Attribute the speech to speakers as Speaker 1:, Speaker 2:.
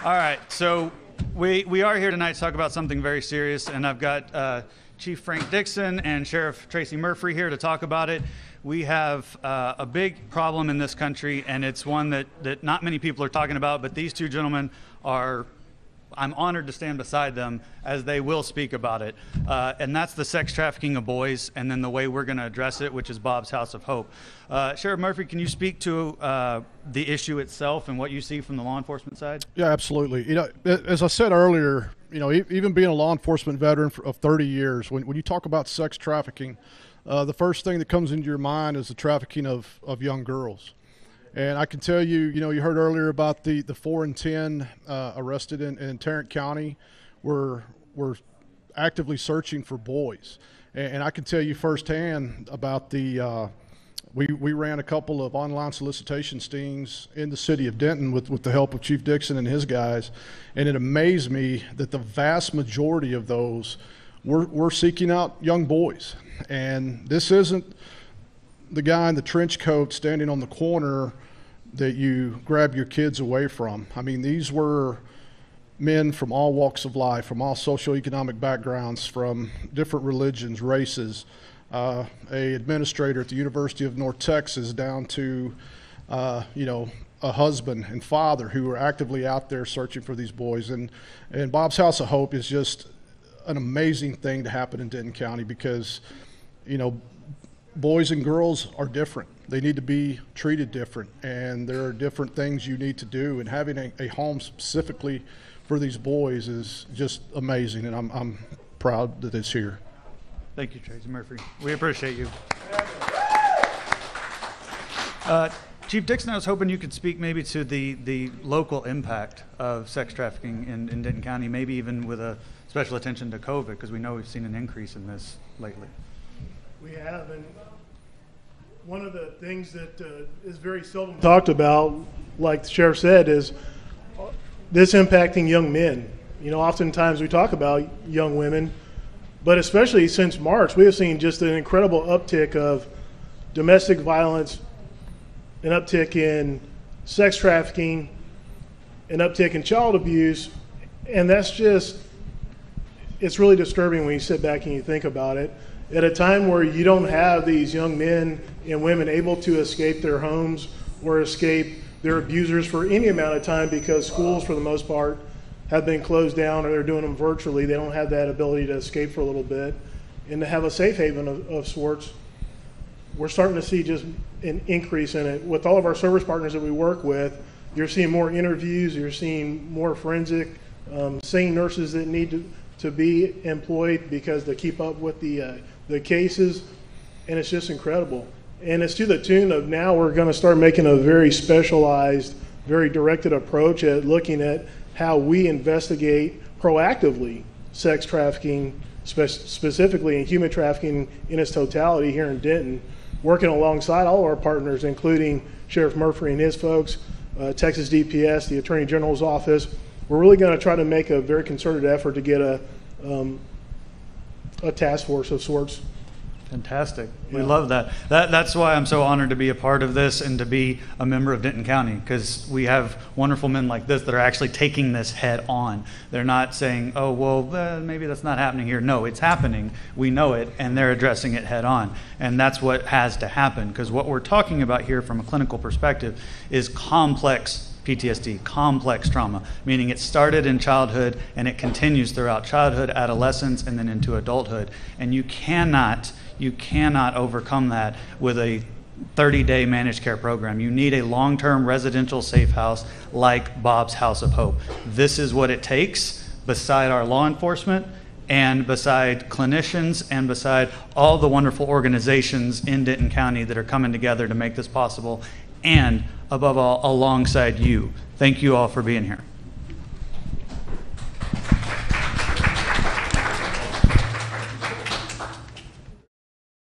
Speaker 1: All right, so we are here tonight to talk about something very serious, and I've got Chief Frank Dixon and Sheriff TRACY Murphree here to talk about it. We have a big problem in this country, and it's one that not many people are talking about, but these two gentlemen are, I'm honored to stand beside them as they will speak about it. And that's the sex trafficking of boys, and then the way we're going to address it, which is Bob's House of Hope. Sheriff Murphree, can you speak to the issue itself and what you see from the law enforcement side?
Speaker 2: Yeah, absolutely. You know, as I said earlier, you know, even being a law enforcement veteran of 30 years, when you talk about sex trafficking, the first thing that comes into your mind is the trafficking of young girls. And I can tell you, you know, you heard earlier about the 4 and 10 arrested in Tarrant County. We're actively searching for boys. And I can tell you firsthand about we ran a couple of online solicitation stings in the city of Denton with the help of Chief Dixon and his guys. And it amazed me that the vast majority of those were seeking out young boys. And this isn't the guy in the trench coat standing on the corner that you grab your kids away from. I mean, these were men from all walks of life, from all socioeconomic backgrounds, from different religions, races, a administrator at the University of North Texas down to, you know, a husband and father who are actively out there searching for these boys. And Bob's House of Hope is just an amazing thing to happen in Denton County because, you know, boys and girls are different. They need to be treated different, and there are different things you need to do. And having a home specifically for these boys is just amazing, and I'm proud that it's here.
Speaker 1: Thank you, TRACY Murphree. We appreciate you. Chief Dixon, I was hoping you could speak maybe to the local impact of sex trafficking in Denton County, maybe even with a special attention to COVID, because we know we've seen an increase in this lately.
Speaker 3: We have, and one of the things that is very seldom talked about, like the sheriff said, is this impacting young men. You know, oftentimes we talk about young women, but especially since March, we have seen just an incredible uptick of domestic violence, an uptick in sex trafficking, an uptick in child abuse, and that's just, it's really disturbing when you sit back and you think about it. At a time where you don't have these young men and women able to escape their homes or escape their abusers for any amount of time because schools, for the most part, have been closed down or they're doing them virtually. They don't have that ability to escape for a little bit. And to have a safe haven of sorts, we're starting to see just an increase in it. With all of our service partners that we work with, you're seeing more interviews, you're seeing more forensic, seeing nurses that need to be employed because to keep up with the cases, and it's just incredible. And it's to the tune of now we're going to start making a very specialized, very directed approach at looking at how we investigate proactively sex trafficking, specifically in human trafficking in its totality here in Denton, working alongside all of our partners, including Sheriff Murphree and his folks, Texas DPS, the Attorney General's office. We're really going to try to make a very concerted effort to get a task force of sorts.
Speaker 1: Fantastic.
Speaker 3: Yeah.
Speaker 1: We love that. That's why I'm so honored to be a part of this and to be a member of Denton County, because we have wonderful men like this that are actually taking this head on. They're not saying, oh, well, maybe that's not happening here. No, it's happening. We know it, and they're addressing it head on. And that's what has to happen, because what we're talking about here from a clinical perspective is complex PTSD, complex trauma, meaning it started in childhood and it continues throughout childhood, adolescence, and then into adulthood. And you cannot overcome that with a 30-day managed care program. You need a long-term residential safe house like Bob's House of Hope. This is what it takes beside our law enforcement and beside clinicians and beside all the wonderful organizations in Denton County that are coming together to make this possible, and above all, alongside you. Thank you all for being here.